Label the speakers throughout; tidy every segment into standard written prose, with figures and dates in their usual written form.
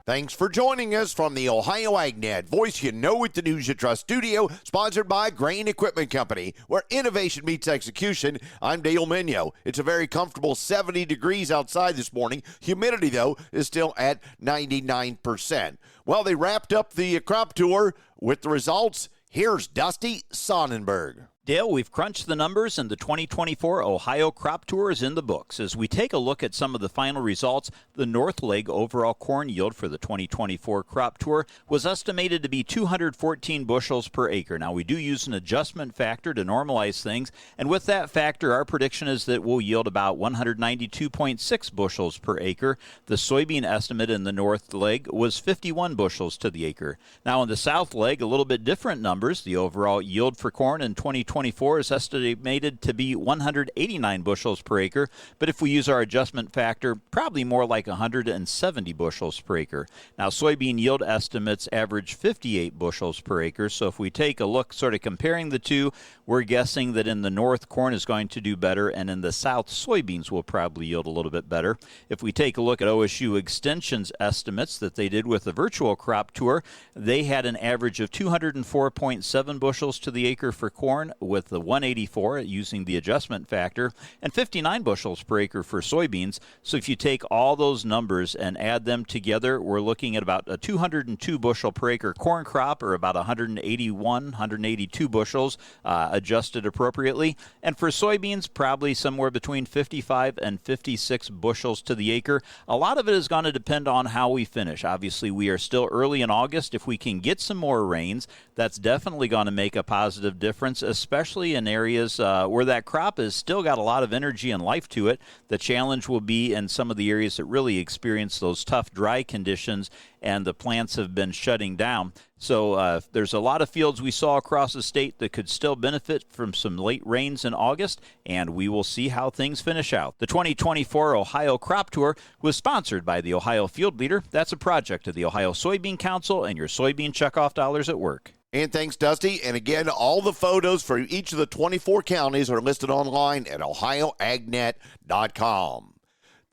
Speaker 1: Thanks for joining us from the Ohio AgNet Voice You Know It, the News You Trust studio, sponsored by Grain Equipment Company, where innovation meets execution. I'm Dale Minyo. It's a very comfortable 70 degrees outside this morning. Humidity, though, is still at 99%. Well, they wrapped up the crop tour with the results. Here's Dusty Sonnenberg.
Speaker 2: Dale, we've crunched the numbers, and the 2024 Ohio Crop Tour is in the books. As we take a look at some of the final results, the North Leg overall corn yield for the 2024 Crop Tour was estimated to be 214 bushels per acre. Now, we do use an adjustment factor to normalize things, and with that factor, our prediction is that we'll yield about 192.6 bushels per acre. The soybean estimate in the North Leg was 51 bushels to the acre. Now, in the South Leg, a little bit different numbers. The overall yield for corn in 2024 is estimated to be 189 bushels per acre, but if we use our adjustment factor, probably more like 170 bushels per acre. Now, soybean yield estimates average 58 bushels per acre, so if we take a look sort of comparing the two, we're guessing that in the north, corn is going to do better, and in the south, soybeans will probably yield a little bit better. If we take a look at OSU Extension's estimates that they did with the virtual crop tour, they had an average of 204.7 bushels to the acre for corn, with the 184 using the adjustment factor, and 59 bushels per acre for soybeans. So if you take all those numbers and add them together, we're looking at about a 202 bushel per acre corn crop, or about 182 bushels adjusted appropriately. And for soybeans, probably somewhere between 55 and 56 bushels to the acre. A lot of it is going to depend on how we finish. Obviously, we are still early in August. If we can get some more rains, that's definitely going to make a positive difference, especially in areas where that crop has still got a lot of energy and life to it. The challenge will be in some of the areas that really experience those tough dry conditions and the plants have been shutting down. So there's a lot of fields we saw across the state that could still benefit from some late rains in August, and we will see how things finish out. The 2024 Ohio Crop Tour was sponsored by the Ohio Field Leader. That's a project of the Ohio Soybean Council and your soybean checkoff dollars at work.
Speaker 1: And thanks, Dusty. And again, all the photos for each of the 24 counties are listed online at ohioagnet.com.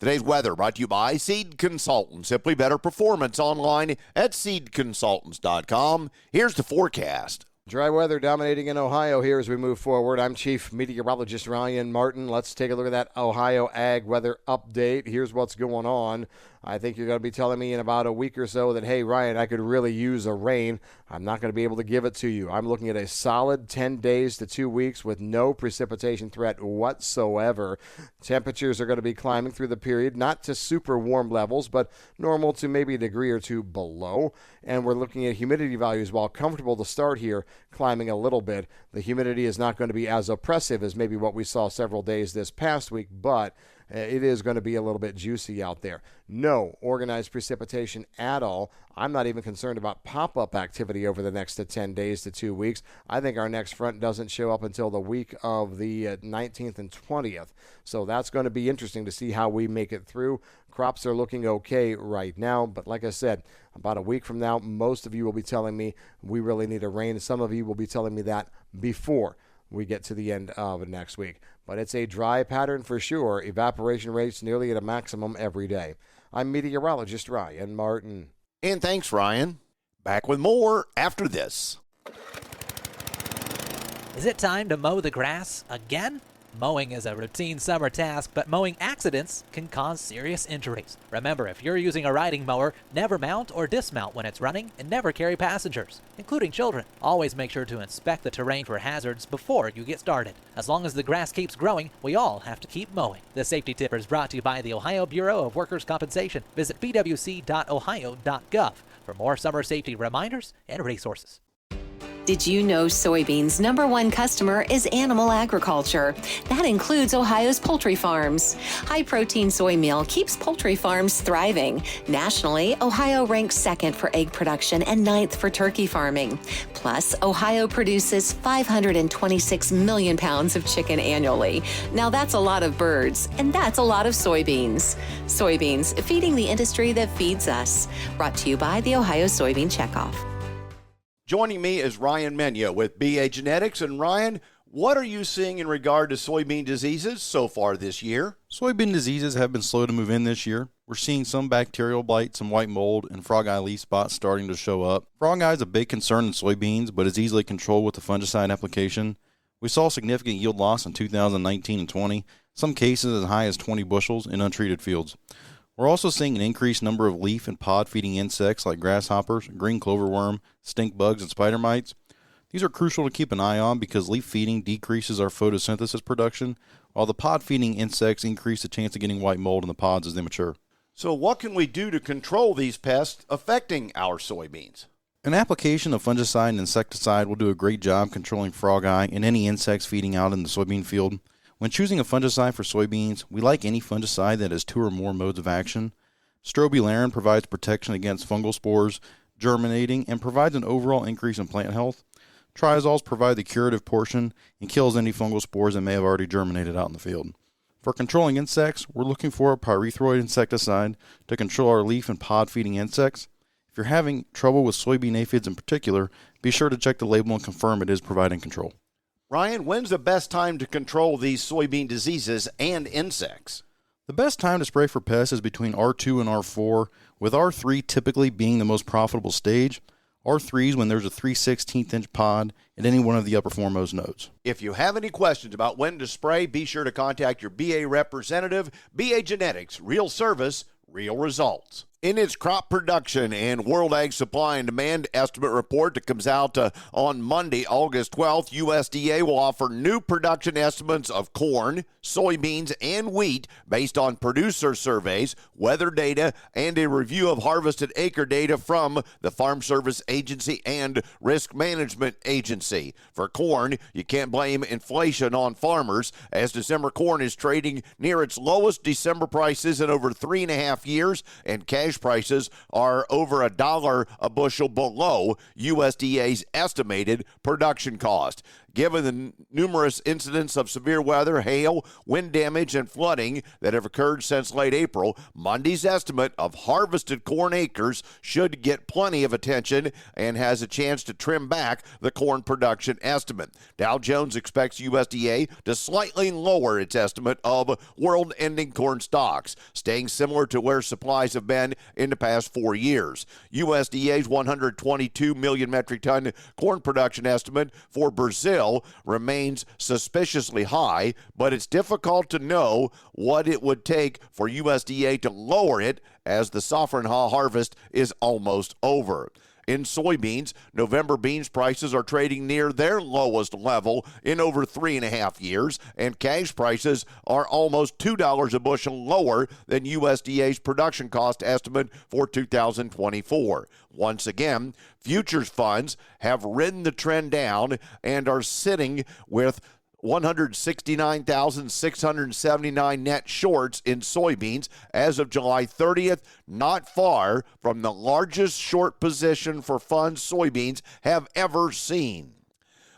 Speaker 1: Today's weather brought to you by Seed Consultants. Simply better performance online at seedconsultants.com. Here's the forecast.
Speaker 3: Dry weather dominating in Ohio here as we move forward. I'm Chief Meteorologist Ryan Martin. Let's take a look at that Ohio Ag weather update. Here's what's going on. I think you're going to be telling me in about a week or so that, hey, Ryan, I could really use a rain. I'm not going to be able to give it to you. I'm looking at a solid 10 days to 2 weeks with no precipitation threat whatsoever. Temperatures are going to be climbing through the period, not to super warm levels, but normal to maybe a degree or two below. And we're looking at humidity values, while comfortable to start here, climbing a little bit. The humidity is not going to be as oppressive as maybe what we saw several days this past week, but it is going to be a little bit juicy out there. No organized precipitation at all. I'm not even concerned about pop-up activity over the next 10 days to 2 weeks. I think our next front doesn't show up until the week of the 19th and 20th. So that's going to be interesting to see how we make it through. Crops are looking okay right now, but like I said, about a week from now, most of you will be telling me we really need a rain. Some of you will be telling me that before we get to the end of next week. But it's a dry pattern for sure. Evaporation rates nearly at a maximum every day. I'm meteorologist Ryan Martin.
Speaker 1: And thanks, Ryan. Back with more after this.
Speaker 4: Is it time to mow the grass again? Mowing is a routine summer task, but mowing accidents can cause serious injuries. Remember, if you're using a riding mower, never mount or dismount when it's running, and never carry passengers, including children. Always make sure to inspect the terrain for hazards before you get started. As long as the grass keeps growing, we all have to keep mowing. The Safety Tip is brought to you by the Ohio Bureau of Workers' Compensation. Visit bwc.ohio.gov for more summer safety reminders and resources.
Speaker 5: Did you know soybeans' #1 customer is animal agriculture? That includes Ohio's poultry farms. High-protein soy meal keeps poultry farms thriving. Nationally, Ohio ranks 2nd for egg production and 9th for turkey farming. Plus, Ohio produces 526 million pounds of chicken annually. Now that's a lot of birds, and that's a lot of soybeans. Soybeans, feeding the industry that feeds us. Brought to you by the Ohio Soybean Checkoff.
Speaker 1: Joining me is Ryan Minyo with BA Genetics. And Ryan, what are you seeing in regard to soybean diseases so far this year?
Speaker 6: Soybean diseases have been slow to move in this year. we're seeing some bacterial blight, some white mold, and frog eye leaf spots starting to show up. Frog eye is a big concern in soybeans, but is easily controlled with the fungicide application. We saw significant yield loss in 2019 and 20, some cases as high as 20 bushels in untreated fields. We're also seeing an increased number of leaf and pod feeding insects like grasshoppers, green cloverworm, stink bugs, and spider mites. These are crucial to keep an eye on because leaf feeding decreases our photosynthesis production, while the pod feeding insects increase the chance of getting white mold in the pods as they mature.
Speaker 1: So what can we do to control these pests affecting our soybeans?
Speaker 6: An application of fungicide and insecticide will do a great job controlling frog eye and any insects feeding out in the soybean field. When choosing a fungicide for soybeans, we like any fungicide that has 2 or more modes of action. Strobilurin provides protection against fungal spores germinating and provides an overall increase in plant health. Triazoles provide the curative portion and kills any fungal spores that may have already germinated out in the field. For controlling insects, we're looking for a pyrethroid insecticide to control our leaf and pod feeding insects. If you're having trouble with soybean aphids in particular, be sure to check the label and confirm it is providing control.
Speaker 1: Ryan, when's the best time to control these soybean diseases and insects?
Speaker 6: The best time to spray for pests is between R2 and R4, with R3 typically being the most profitable stage. R3 is when there's a 3/16 inch pod at any one of the upper foremost nodes.
Speaker 1: If you have any questions about when to spray, be sure to contact your BA representative. BA Genetics, real service, real results. In its crop production and World Ag Supply and Demand Estimate report that comes out on Monday, August 12th, USDA will offer new production estimates of corn, soybeans, and wheat based on producer surveys, weather data, and a review of harvested acre data from the Farm Service Agency and Risk Management Agency. For corn, you can't blame inflation on farmers, as December corn is trading near its lowest December prices in over 3.5 years, and cash prices are over $1 a bushel below USDA's estimated production cost. Given the numerous incidents of severe weather, hail, wind damage, and flooding that have occurred since late April, Monday's estimate of harvested corn acres should get plenty of attention and has a chance to trim back the corn production estimate. Dow Jones expects USDA to slightly lower its estimate of world-ending corn stocks, staying similar to where supplies have been in the past 4 years. USDA's 122 million metric ton corn production estimate for Brazil remains suspiciously high, but it's difficult to know what it would take for USDA to lower it as the Safrinha harvest is almost over. In soybeans, November beans prices are trading near their lowest level in over 3.5 years, and cash prices are almost $2 a bushel lower than USDA's production cost estimate for 2024. Once again, futures funds have ridden the trend down and are sitting with 169,679 net shorts in soybeans as of July 30th, not far from the largest short position for funds soybeans have ever seen.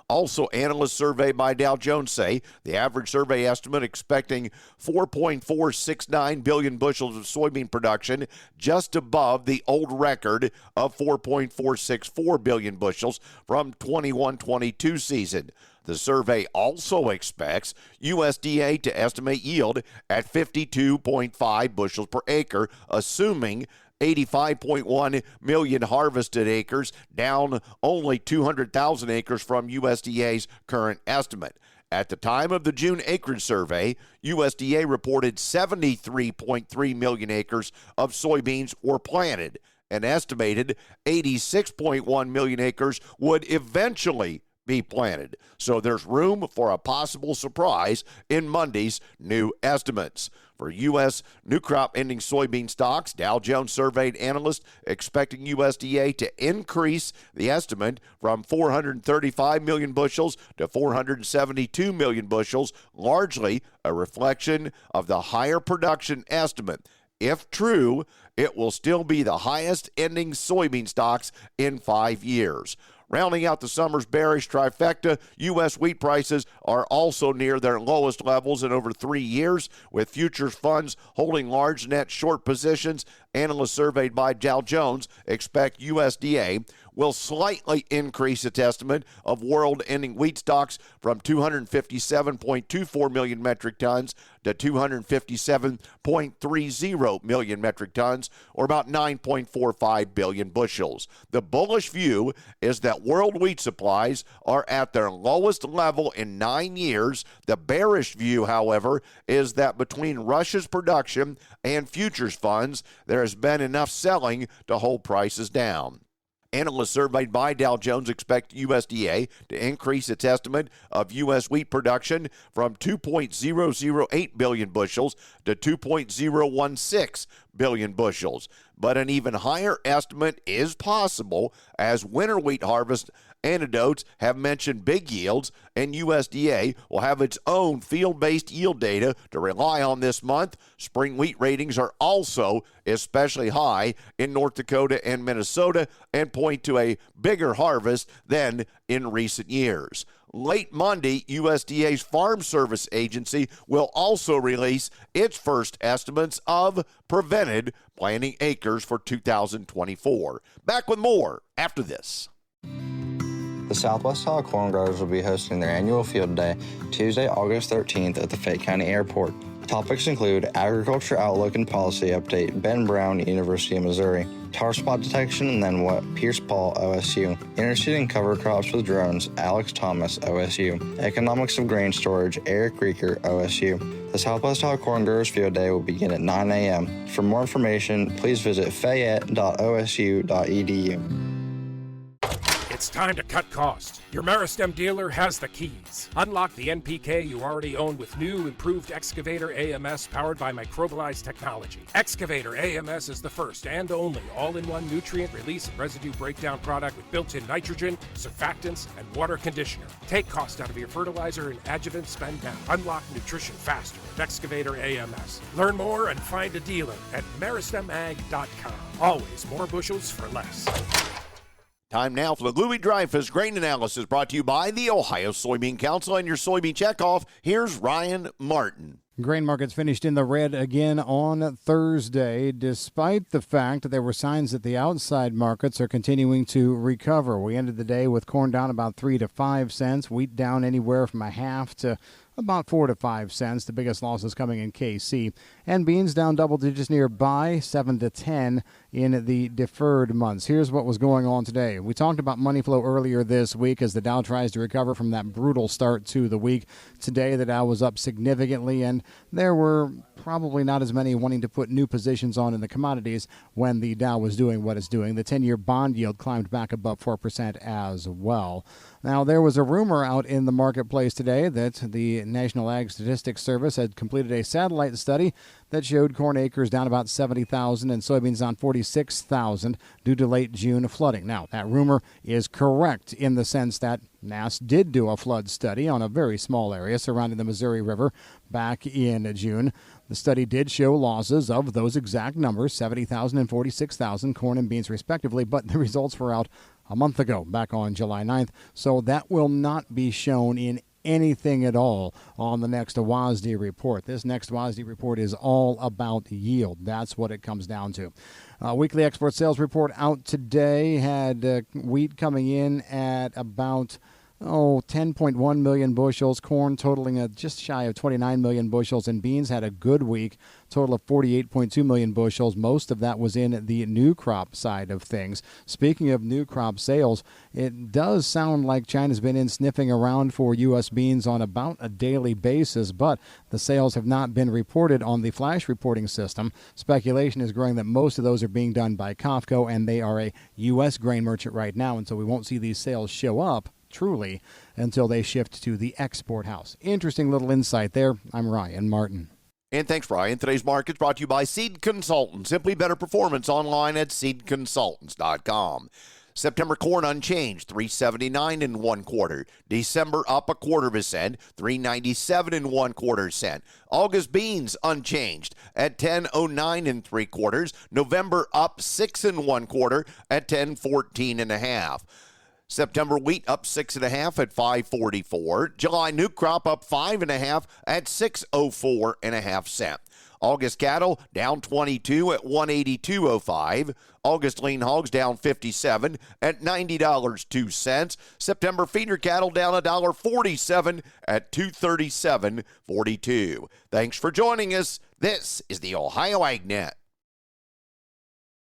Speaker 1: Also, analysts surveyed by Dow Jones say the average survey estimate expecting 4.469 billion bushels of soybean production, just above the old record of 4.464 billion bushels from 21-22 season. The survey also expects USDA to estimate yield at 52.5 bushels per acre, assuming 85.1 million harvested acres, down only 200,000 acres from USDA's current estimate. At the time of the June acreage survey, USDA reported 73.3 million acres of soybeans were planted. An estimated 86.1 million acres would eventually be planted. So there's room for a possible surprise in Monday's new estimates. For U.S. new crop ending soybean stocks, Dow Jones surveyed analysts expecting USDA to increase the estimate from 435 million bushels to 472 million bushels, largely a reflection of the higher production estimate. If true, it will still be the highest ending soybean stocks in 5 years. Rounding out the summer's bearish trifecta, U.S. wheat prices are also near their lowest levels in over 3 years, with futures funds holding large net short positions Analysts surveyed by Dow Jones expect USDA will slightly increase its estimate of world-ending wheat stocks from 257.24 million metric tons to 257.30 million metric tons, or about 9.45 billion bushels. The bullish view is that world wheat supplies are at their lowest level in 9 years. The bearish view, however, is that between Russia's production and futures funds, there has been enough selling to hold prices down. Analysts surveyed by Dow Jones expect USDA to increase its estimate of U.S. wheat production from 2.008 billion bushels to 2.016 billion bushels. But an even higher estimate is possible as winter wheat harvest anecdotes have mentioned big yields, and USDA will have its own field-based yield data to rely on this month. Spring wheat ratings are also especially high in North Dakota and Minnesota and point to a bigger harvest than in recent years. Late Monday, USDA's Farm Service Agency will also release its first estimates of prevented planting acres for 2024. Back with more after this.
Speaker 7: The Southwest Ohio Corn Growers will be hosting their annual field day Tuesday, August 13th at the Fayette County Airport. Topics include Agriculture Outlook and Policy Update, Ben Brown, University of Missouri, tar spot detection, and then what, Pierce Paul, OSU, Interseeding cover crops with drones, Alex Thomas, OSU, Economics of Grain Storage, Eric Rieker, OSU. The Southwest Ohio Corn Growers Field Day will begin at 9 a.m. For more information, please visit fayette.osu.edu.
Speaker 8: It's time to cut costs. Your Meristem dealer has the keys. Unlock the NPK you already own with new, improved Excavator AMS powered by microbialized technology. Excavator AMS is the first and only all-in-one nutrient release and residue breakdown product with built-in nitrogen, surfactants, and water conditioner. Take cost out of your fertilizer and adjuvant spend now. Unlock nutrition faster with Excavator AMS. Learn more and find a dealer at meristemag.com. Always more bushels for less.
Speaker 1: Time now for the Louis Dreyfus Grain Analysis, brought to you by the Ohio Soybean Council and your soybean checkoff. Here's Ryan Martin.
Speaker 9: Grain markets finished in the red again on Thursday, despite the fact that there were signs that the outside markets are continuing to recover. We ended the day with corn down about 3 to 5 cents, wheat down anywhere from a half to about 4 to 5 cents. The biggest losses coming in KC. And beans down double digits nearby, 7 to 10 in the deferred months. Here's what was going on today. We talked about money flow earlier this week as the Dow tries to recover from that brutal start to the week. Today, the Dow was up significantly, and there were probably not as many wanting to put new positions on in the commodities when the Dow was doing what it's doing. The 10-year bond yield climbed back above 4% as well. Now, there was a rumor out in the marketplace today that the National Ag Statistics Service had completed a satellite study that showed corn acres down about 70,000 and soybeans down 46,000 due to late June flooding. Now, that rumor is correct in the sense that NASS did do a flood study on a very small area surrounding the Missouri River back in June. The study did show losses of those exact numbers, 70,000 and 46,000 corn and beans respectively, but the results were out a month ago, back on July 9th, so that will not be shown in anything at all on the next WASDE report. This next WASDE report is all about yield. That's what it comes down to. Weekly export sales report out today had wheat coming in at about 10.1 million bushels, corn totaling just shy of 29 million bushels, and beans had a good week, total of 48.2 million bushels. Most of that was in the new crop side of things. Speaking of new crop sales, it does sound like China's been in sniffing around for U.S. beans on about a daily basis, but the sales have not been reported on the flash reporting system. Speculation is growing that most of those are being done by COFCO, and they are a U.S. grain merchant right now, and so we won't see these sales show up truly until they shift to the export house. Interesting little insight there. I'm Ryan Martin.
Speaker 1: And thanks, Ryan. Today's market is brought to you by Seed Consultants. Simply better performance online at seedconsultants.com. September corn unchanged, $3.79 1/4. December up 1/4 cent, $3.97 1/4 cent. August beans unchanged at $10.09 3/4. November up 6 1/4 at $10.14 1/2. September wheat up 6 1/2 at $5.44. July new crop up 5 1/2 at $6.04 1/2 cent. August cattle down 22 at 182.05. August lean hogs down 57 at $90.02. September feeder cattle down $1.47 at $237.42. Thanks for joining us. This is the Ohio AgNet.